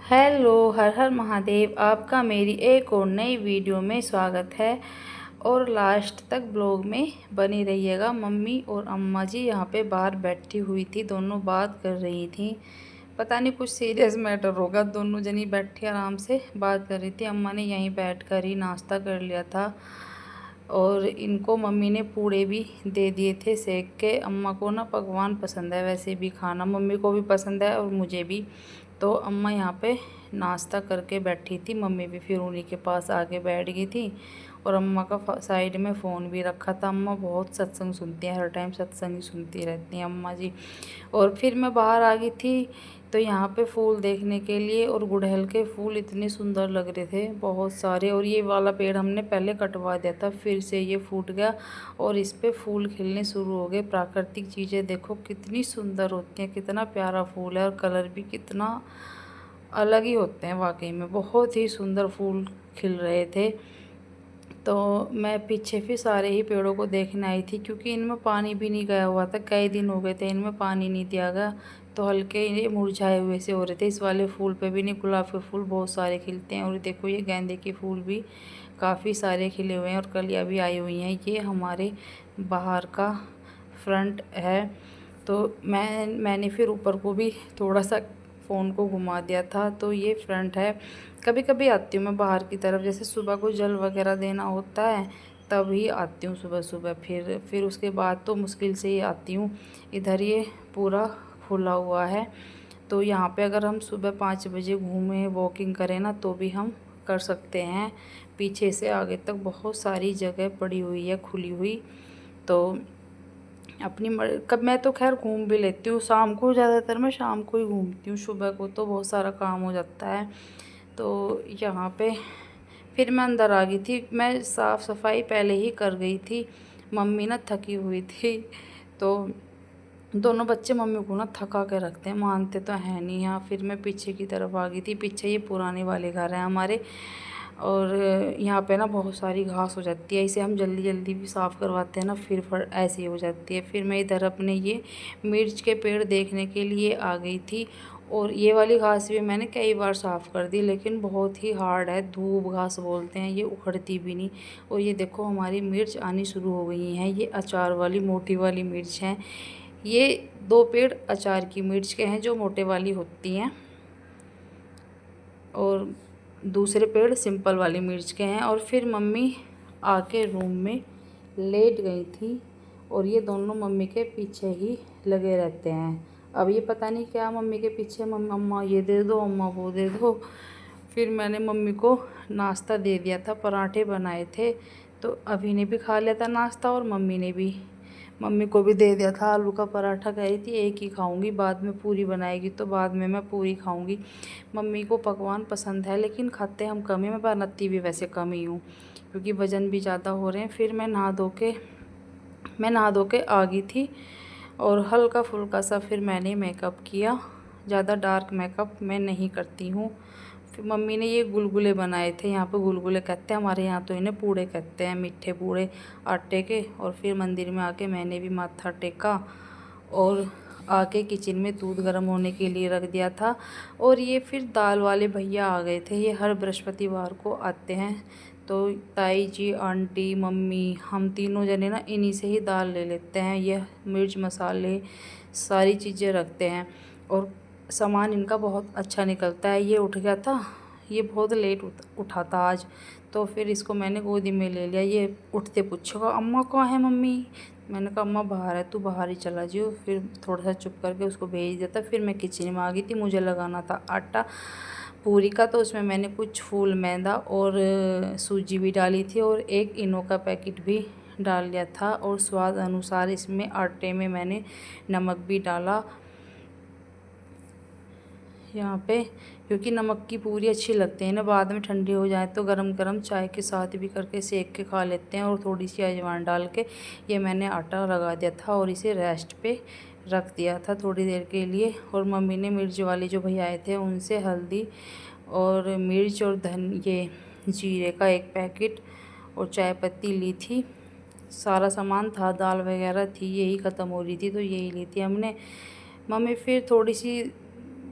Hello, हर हर महादेव। आपका मेरी एक और नई वीडियो में स्वागत है और लास्ट तक ब्लॉग में बनी रहिएगा। मम्मी और अम्मा जी यहाँ पे बाहर बैठी हुई थी, दोनों बात कर रही थी। पता नहीं कुछ सीरियस मैटर होगा। दोनों जनी बैठी आराम से बात कर रही थी। अम्मा ने यहीं बैठ कर ही नाश्ता कर लिया था और इनको मम्मी ने पूड़े भी दे दिए थे सेक के। अम्मा को ना पकवान पसंद है, वैसे भी खाना मम्मी को भी पसंद है और मुझे भी। तो अम्मा यहाँ पे नाश्ता करके बैठी थी, मम्मी भी फिर उन्हीं के पास आके बैठ गई थी और अम्मा का साइड में फ़ोन भी रखा था। अम्मा बहुत सत्संग सुनती हैं, हर टाइम सत्संग ही सुनती रहती हैं अम्मा जी। और फिर मैं बाहर आ गई थी तो यहाँ पे फूल देखने के लिए, और गुड़हल के फूल इतने सुंदर लग रहे थे, बहुत सारे। और ये वाला पेड़ हमने पहले कटवा दिया था, फिर से ये फूट गया और इस पे फूल खिलने शुरू हो गए। प्राकृतिक चीज़ें देखो कितनी सुंदर होती हैं, कितना प्यारा फूल है और कलर भी कितना अलग ही होते हैं। वाकई में बहुत ही सुंदर फूल खिल रहे थे। तो मैं पीछे फिर सारे ही पेड़ों को देखने आई थी, क्योंकि इनमें पानी भी नहीं गया हुआ था, कई दिन हो गए थे इनमें पानी नहीं दिया गया, तो हल्के ये मुरझाए हुए से हो रहे थे। इस वाले फूल पे भी नहीं, गुलाब के फूल बहुत सारे खिलते हैं। और देखो ये गेंदे के फूल भी काफ़ी सारे खिले हुए हैं और कलियाँ भी आई हुई हैं। ये हमारे बाहर का फ्रंट है। तो मैंने फिर ऊपर को भी थोड़ा सा फ़ोन को घुमा दिया था। तो ये फ्रंट है। कभी कभी आती हूँ मैं बाहर की तरफ, जैसे सुबह को जल वगैरह देना होता है तभी आती हूँ सुबह सुबह। फिर उसके बाद तो मुश्किल से ही आती हूँ। इधर ये पूरा खुला हुआ है, तो यहाँ पे अगर हम सुबह 5 बजे घूमें वॉकिंग करें ना तो भी हम कर सकते हैं। पीछे से आगे तक बहुत सारी जगह पड़ी हुई है खुली हुई। तो अपनी कब मैं तो खैर घूम भी लेती हूँ शाम को, ज़्यादातर मैं शाम को ही घूमती हूँ, सुबह को तो बहुत सारा काम हो जाता है। तो यहाँ पे फिर मैं अंदर आ गई थी। मैं साफ़ सफाई पहले ही कर गई थी। मम्मी ना थकी हुई थी, तो दोनों बच्चे मम्मी को ना थका के रखते हैं, मानते तो हैं नहीं। यहाँ फिर मैं पीछे की तरफ आ गई थी। पीछे ये पुराने वाले घर हैं हमारे, और यहाँ पे ना बहुत सारी घास हो जाती है। इसे हम जल्दी जल्दी भी साफ़ करवाते हैं ना, फिर ऐसी ही हो जाती है। फिर मैं इधर अपने ये मिर्च के पेड़ देखने के लिए आ गई थी, और ये वाली घास भी मैंने कई बार साफ़ कर दी, लेकिन बहुत ही हार्ड है, धूप घास बोलते हैं, ये उखड़ती भी नहीं। और ये देखो हमारी मिर्च आनी शुरू हो गई हैं, ये अचार वाली मोटी वाली मिर्च हैं। ये 2 पेड़ अचार की मिर्च के हैं जो मोटे वाली होती हैं, और दूसरे पेड़ सिंपल वाली मिर्च के हैं। और फिर मम्मी आके रूम में लेट गई थी, और ये दोनों मम्मी के पीछे ही लगे रहते हैं। अब ये पता नहीं क्या मम्मी के पीछे, अम्मा ये दे दो, अम्मा वो दे दो। फिर मैंने मम्मी को नाश्ता दे दिया था, पराठे बनाए थे, तो अभी ने भी खा लिया था नाश्ता और मम्मी ने भी, मम्मी को भी दे दिया था आलू का पराठा। कह रही थी एक ही खाऊंगी, बाद में पूरी बनाएगी तो बाद में मैं पूरी खाऊंगी। मम्मी को पकवान पसंद है, लेकिन खाते हम कम ही, मैं बनाती भी वैसे कम ही हूँ, क्योंकि वज़न भी ज़्यादा हो रहे हैं। फिर मैं नहा धो के आ गई थी, और हल्का फुल्का सा फिर मैंने मेकअप किया। ज़्यादा डार्क मेकअप मैं नहीं करती हूँ। फिर मम्मी ने ये गुलगुले बनाए थे, यहाँ पे गुलगुले कहते हैं, हमारे यहाँ तो इन्हें पूड़े कहते हैं, मीठे पूड़े आटे के। और फिर मंदिर में आके मैंने भी माथा टेका, और आके किचन में दूध गर्म होने के लिए रख दिया था। और ये फिर दाल वाले भैया आ गए थे, ये हर बृहस्पतिवार को आते हैं। तो ताई जी, आंटी, मम्मी, हम तीनों जने ना इन्हीं से ही दाल ले लेते हैं। ये मिर्च मसाले सारी चीज़ें रखते हैं, और सामान इनका बहुत अच्छा निकलता है। ये उठ गया था, ये बहुत लेट उठा था आज, तो फिर इसको मैंने गोदी में ले लिया। ये उठते पूछेगा अम्मा कहाँ है मम्मी। मैंने कहा अम्मा बाहर है, तू बाहर ही चला जियो। फिर थोड़ा सा चुप करके उसको भेज दिया था। फिर मैं किचन में आ गई थी, मुझे लगाना था आटा पूरी का, तो उसमें मैंने कुछ फूल मैदा और सूजी भी डाली थी, और एक इनो का पैकेट भी डाल लिया था। और स्वाद अनुसार इसमें आटे में मैंने नमक भी डाला यहाँ पे, क्योंकि नमक की पूरी अच्छी लगती है ना, बाद में ठंडी हो जाए तो गरम गरम चाय के साथ भी करके सेक के खा लेते हैं। और थोड़ी सी अजवाइन डाल के ये मैंने आटा लगा दिया था और इसे रेस्ट पे रख दिया था थोड़ी देर के लिए। और मम्मी ने मिर्च वाले जो भैया आए थे उनसे हल्दी और मिर्च और ये जीरे का एक पैकेट और चाय पत्ती ली थी। सारा सामान था, दाल वगैरह थी, यही ख़त्म हो रही थी तो यही ली थी हमने। मम्मी फिर थोड़ी सी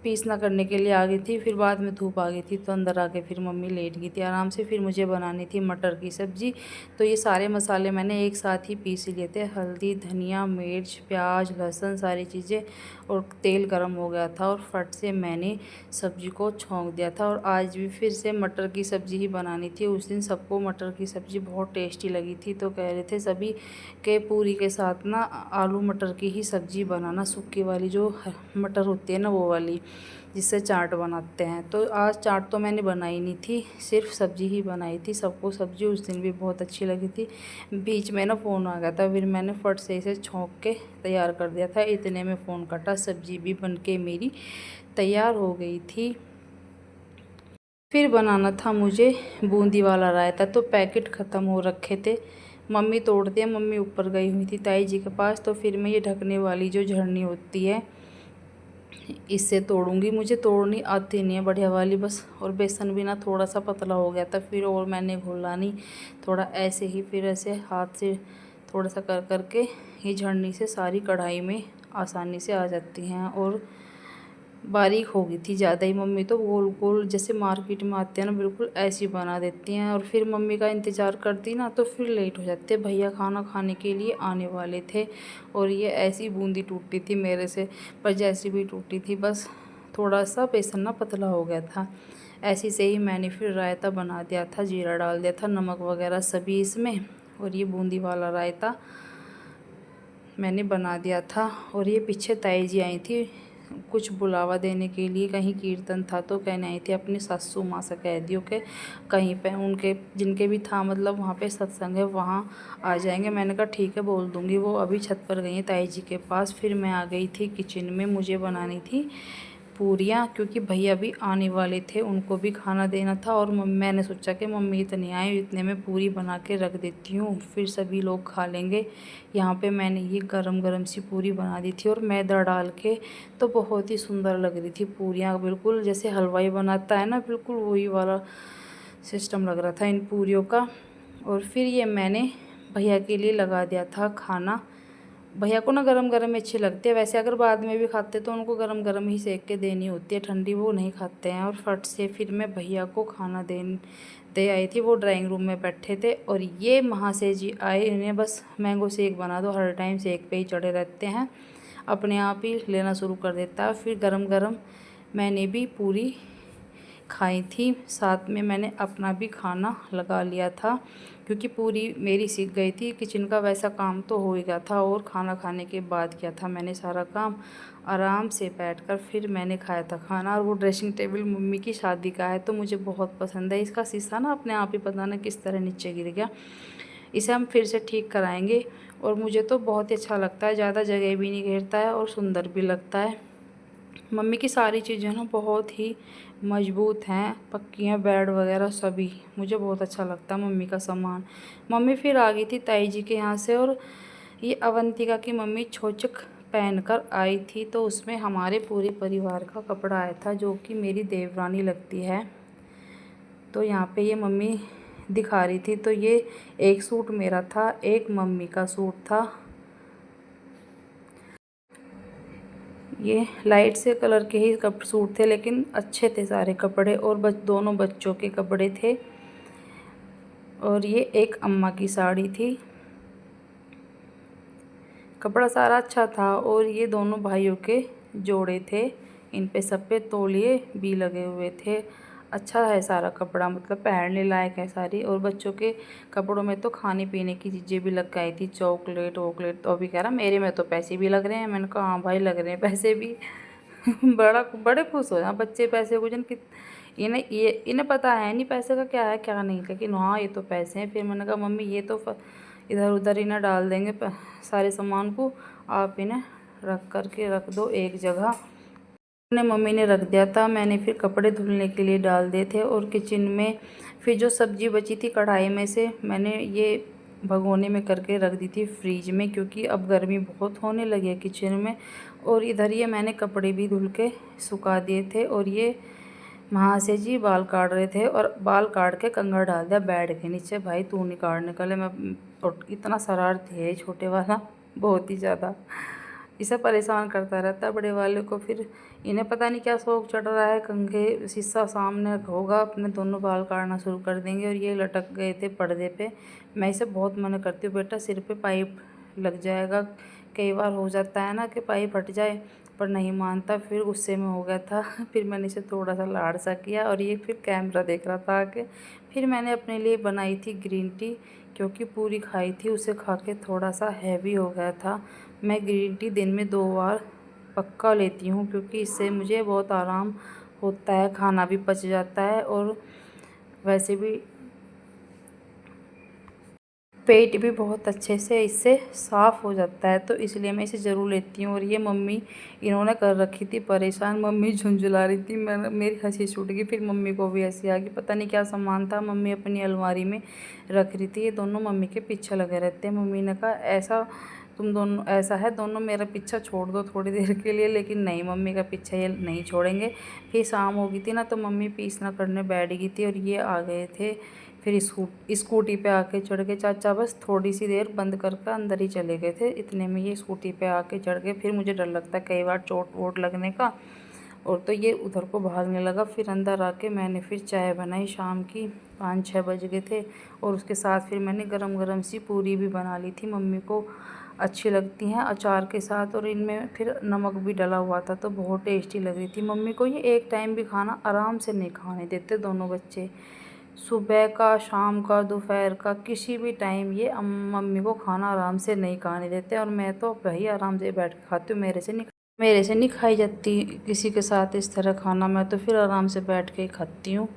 पीसना करने के लिए आ गई थी। फिर बाद में धूप आ गई थी तो अंदर आके फिर मम्मी लेट गई थी आराम से। फिर मुझे बनानी थी मटर की सब्ज़ी। तो ये सारे मसाले मैंने एक साथ ही पीस लिए थे, हल्दी, धनिया, मिर्च, प्याज, लहसुन, सारी चीज़ें। और तेल गर्म हो गया था और फट से मैंने सब्ज़ी को छौंक दिया था। और आज भी फिर से मटर की सब्ज़ी ही बनानी थी। उस दिन सबको मटर की सब्ज़ी बहुत टेस्टी लगी थी तो कह रहे थे सभी के पूरी के साथ ना आलू मटर की ही सब्ज़ी बनाना, सूखी वाली जो मटर होती है ना वो वाली, जिससे चाट बनाते हैं। तो आज चाट तो मैंने बनाई नहीं थी, सिर्फ सब्ज़ी ही बनाई थी। सबको सब्ज़ी उस दिन भी बहुत अच्छी लगी थी। बीच में ना फ़ोन आ गया था, फिर मैंने फट से इसे छौंक के तैयार कर दिया था। इतने में फ़ोन कटा, सब्ज़ी भी बनके मेरी तैयार हो गई थी। फिर बनाना था मुझे बूंदी वाला रायता, तो पैकेट ख़त्म हो रखे थे। मम्मी तोड़ते हैं, मम्मी ऊपर गई हुई थी ताई जी के पास। तो फिर मैं ये ढकने वाली जो झरनी होती है इससे तोड़ूंगी। मुझे तोड़नी आती नहीं है बढ़िया वाली बस। और बेसन भी ना थोड़ा सा पतला हो गया था, फिर और मैंने घोला नहीं, थोड़ा ऐसे ही फिर ऐसे हाथ से थोड़ा सा कर करके ये झरनी से सारी कढ़ाई में आसानी से आ जाती हैं। और बारीक हो गई थी ज़्यादा ही। मम्मी तो गोल गोल जैसे मार्केट में आते हैं ना बिल्कुल ऐसी बना देती हैं। और फिर मम्मी का इंतज़ार करती ना तो फिर लेट हो जाते। भैया खाना खाने के लिए आने वाले थे और ये ऐसी बूंदी टूटी थी मेरे से, पर जैसी भी टूटी थी बस थोड़ा सा बेसन ना पतला हो गया था। ऐसी से ही मैंने फिर रायता बना दिया था, जीरा डाल दिया था, नमक वगैरह सभी इसमें। और ये बूंदी वाला रायता मैंने बना दिया था। और ये पीछे ताई जी आई थी कुछ बुलावा देने के लिए, कहीं कीर्तन था तो कहने आई थी अपनी सासू माँ से कह दियो कि कहीं पे उनके जिनके भी था मतलब वहाँ पे सत्संग है वहाँ आ जाएंगे। मैंने कहा ठीक है बोल दूँगी। वो अभी छत पर गई हैं ताई जी के पास। फिर मैं आ गई थी किचन में, मुझे बनानी थी पूरियाँ क्योंकि भैया भी आने वाले थे, उनको भी खाना देना था। और मैंने सोचा कि मम्मी इतने आए, इतने में पूरी बना के रख देती हूँ, फिर सभी लोग खा लेंगे। यहाँ पे मैंने ये गरम गरम सी पूरी बना दी थी और मैदा डाल के, तो बहुत ही सुंदर लग रही थी पूरियाँ, बिल्कुल जैसे हलवाई बनाता है ना, बिल्कुल वही वाला सिस्टम लग रहा था इन पूरियों का। और फिर ये मैंने भैया के लिए लगा दिया था खाना। भैया को ना गरम गरम अच्छी लगती है, वैसे अगर बाद में भी खाते तो उनको गरम गरम ही सेक के देनी होती है, ठंडी वो नहीं खाते हैं। और फट से फिर मैं भैया को खाना दे आई थी। वो ड्राइंग रूम में बैठे थे और ये महाशय जी आए, इन्हें बस मैंगो शेक बना दो, हर टाइम शेक पे ही चढ़े रहते हैं, अपने आप ही लेना शुरू कर देता है। फिर गरम गरम मैंने भी पूरी खाई थी, साथ में मैंने अपना भी खाना लगा लिया था क्योंकि पूरी मेरी सीख गई थी। किचन का वैसा काम तो हो ही गया था और खाना खाने के बाद किया था मैंने सारा काम आराम से बैठकर। फिर मैंने खाया था खाना। और वो ड्रेसिंग टेबल मम्मी की शादी का है तो मुझे बहुत पसंद है। इसका शीशा ना अपने आप ही पता ना किस तरह नीचे गिर गया, इसे हम फिर से ठीक कराएंगे। और मुझे तो बहुत ही अच्छा लगता है, ज़्यादा जगह भी नहीं घेरता है और सुंदर भी लगता है। मम्मी की सारी चीज़ें ना बहुत ही मजबूत हैं, पक्की हैं, बेड वगैरह सभी, मुझे बहुत अच्छा लगता है मम्मी का सामान। मम्मी फिर आ गई थी ताई जी के यहाँ से और ये अवंतिका की मम्मी छोचक पहन कर आई थी, तो उसमें हमारे पूरे परिवार का कपड़ा आया था जो कि मेरी देवरानी लगती है। तो यहाँ पे ये मम्मी दिखा रही थी, तो ये एक सूट मेरा था, एक मम्मी का सूट था। ये लाइट से कलर के ही सूट थे लेकिन अच्छे थे सारे कपड़े, और दोनों बच्चों के कपड़े थे। और ये एक अम्मा की साड़ी थी, कपड़ा सारा अच्छा था। और ये दोनों भाइयों के जोड़े थे, इन पे सब पे तौलिए भी लगे हुए थे। अच्छा है सारा कपड़ा, मतलब पहनने लायक है सारी। और बच्चों के कपड़ों में तो खाने पीने की चीज़ें भी लग गई थी, चॉकलेट वॉकलेट। तो अभी कह रहा मेरे में तो पैसे भी लग रहे हैं। मैंने कहा हाँ भाई लग रहे हैं पैसे भी। बड़े खुश हो जाए बच्चे पैसे को, जन कि इन्हें पता है नहीं पैसे का क्या है क्या नहीं, लेकिन हाँ ये तो पैसे हैं। फिर मैंने कहा मम्मी ये तो इधर उधर इन्हें डाल देंगे सारे सामान को, आप इन्हें रख दो एक जगह। ने मम्मी ने रख दिया था, मैंने फिर कपड़े धुलने के लिए डाल दिए थे। और किचन में फिर जो सब्ज़ी बची थी कढ़ाई में से, मैंने ये भगोने में करके रख दी थी फ्रीज में, क्योंकि अब गर्मी बहुत होने लगी है किचन में। और इधर ये मैंने कपड़े भी धुल के सुखा दिए थे। और ये महाशय जी बाल काट रहे थे और बाल काट के कंघा डाल दिया बेड के नीचे। भाई तू नहीं काटने का ले, मैं और इतना शरारती है छोटे वाला, बहुत ही ज़्यादा। इसे परेशान करता रहता है बड़े वाले को। फिर इन्हें पता नहीं क्या शौक चढ़ रहा है, कंघे शीशा सामने होगा, अपने दोनों बाल काटना शुरू कर देंगे। और ये लटक गए थे पर्दे पे। मैं इसे बहुत मना करती हूँ, बेटा सिर पे पाइप लग जाएगा। कई बार हो जाता है ना कि पाइप हट जाए, पर नहीं मानता। फिर गुस्से में हो गया था। फिर मैंने इसे थोड़ा सा लाड़ सा किया और ये फिर कैमरा देख रहा था आके। फिर मैंने अपने लिए बनाई थी ग्रीन टी, क्योंकि पूरी खाई थी, उसे खा के थोड़ा सा हैवी हो गया था। मैं ग्रीन टी दिन में 2 बार पक्का लेती हूँ, क्योंकि इससे मुझे बहुत आराम होता है, खाना भी पच जाता है और वैसे भी पेट भी बहुत अच्छे से इससे साफ़ हो जाता है। तो इसलिए मैं इसे ज़रूर लेती हूँ। और ये मम्मी इन्होंने कर रखी थी परेशान। मम्मी झुंझुला रही थी, मेरी हंसी छूट गई। फिर मम्मी को भी हंसी आ गई। पता नहीं क्या सामान था, मम्मी अपनी अलमारी में रख रही थी। ये दोनों मम्मी के पीछे लगे रहते हैं। मम्मी ने कहा ऐसा तुम दोनों, ऐसा है दोनों मेरा पीछा छोड़ दो थोड़ी देर के लिए, लेकिन नहीं, मम्मी का पीछा ये नहीं छोड़ेंगे। फिर शाम हो गई थी ना, तो मम्मी पीसना करने बैठ गई थी और ये आ गए थे। फिर स्कूटी पे आके चढ़ गए। चाचा बस थोड़ी सी देर बंद करके अंदर ही चले गए थे, इतने में ये स्कूटी पे आके चढ़ गए। फिर मुझे डर लगता है कई बार चोट वोट लगने का, और तो ये उधर को भागने लगा। फिर अंदर आके मैंने फिर चाय बनाई शाम की, 5-6 बज गए थे। और उसके साथ फिर मैंने गरम गरम सी पूरी भी बना ली थी, मम्मी को अच्छी लगती हैं अचार के साथ, और इनमें फिर नमक भी डला हुआ था, तो बहुत टेस्टी लग रही थी। मम्मी को ये एक टाइम भी खाना आराम से नहीं खाने देते दोनों बच्चे, सुबह का, शाम का, दोपहर का, किसी भी टाइम ये मम्मी को खाना आराम से नहीं खाने देते। और मैं तो भाई आराम से बैठ के खाती हूँ, मेरे से नहीं खाई जाती किसी के साथ इस तरह खाना। मैं तो फिर आराम से बैठ के ही खाती हूँ।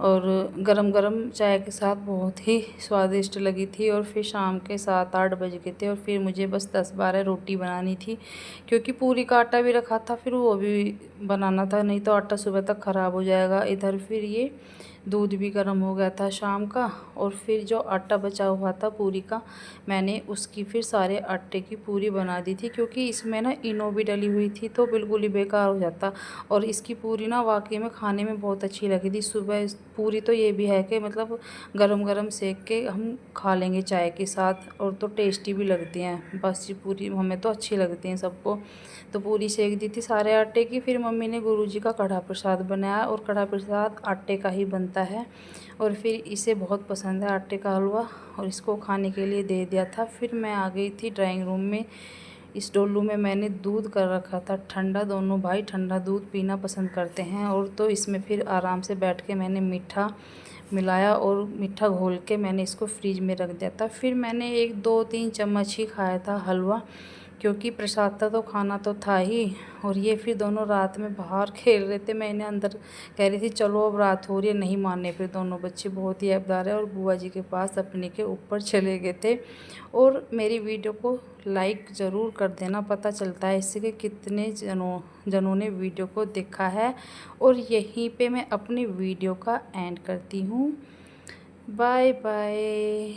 और गरम गरम चाय के साथ बहुत ही स्वादिष्ट लगी थी। और फिर शाम के 7-8 बज गए थे और फिर मुझे बस 10-12 रोटी बनानी थी, क्योंकि पूरी का आटा भी रखा था, फिर वो भी बनाना था, नहीं तो आटा सुबह तक ख़राब हो जाएगा। इधर फिर ये दूध भी गर्म हो गया था शाम का। और फिर जो आटा बचा हुआ था पूरी का, मैंने उसकी फिर सारे आटे की पूरी बना दी थी, क्योंकि इसमें ना इनो भी डली हुई थी, तो बिल्कुल ही बेकार हो जाता। और इसकी पूरी ना वाकई में खाने में बहुत अच्छी लगी थी। सुबह पूरी तो ये भी है कि मतलब गरम गरम सेक के हम खा लेंगे चाय के साथ, और तो टेस्टी भी लगती हैं। बस ये पूरी हमें तो अच्छी लगती हैं सबको। तो पूरी सेक दी थी सारे आटे की। फिर मम्मी ने गुरुजी का कढ़ा प्रसाद बनाया, और कढ़ा प्रसाद आटे का ही बनता है, और फिर इसे बहुत पसंद है आटे का हलवा, और इसको खाने के लिए दे दिया था। फिर मैं आ गई थी ड्राइंग रूम में। इस डोलू में मैंने दूध कर रखा था ठंडा, दोनों भाई ठंडा दूध पीना पसंद करते हैं। और तो इसमें फिर आराम से बैठ के मैंने मीठा मिलाया, और मीठा घोल के मैंने इसको फ्रिज में रख दिया था। फिर मैंने 1-2-3 चम्मच ही खाया था हलवा, क्योंकि प्रसाद था तो खाना तो था ही। और ये फिर दोनों रात में बाहर खेल रहे थे, मैं इन्हें अंदर कह रही थी चलो अब रात हो रही है, नहीं माने। फिर दोनों बच्चे बहुत ही ऐबदार है, और बुआ जी के पास अपने के ऊपर चले गए थे। और मेरी वीडियो को लाइक ज़रूर कर देना, पता चलता है इससे कि कितने जनों ने वीडियो को देखा है। और यहीं पे मैं अपनी वीडियो का एंड करती हूँ। Bye bye.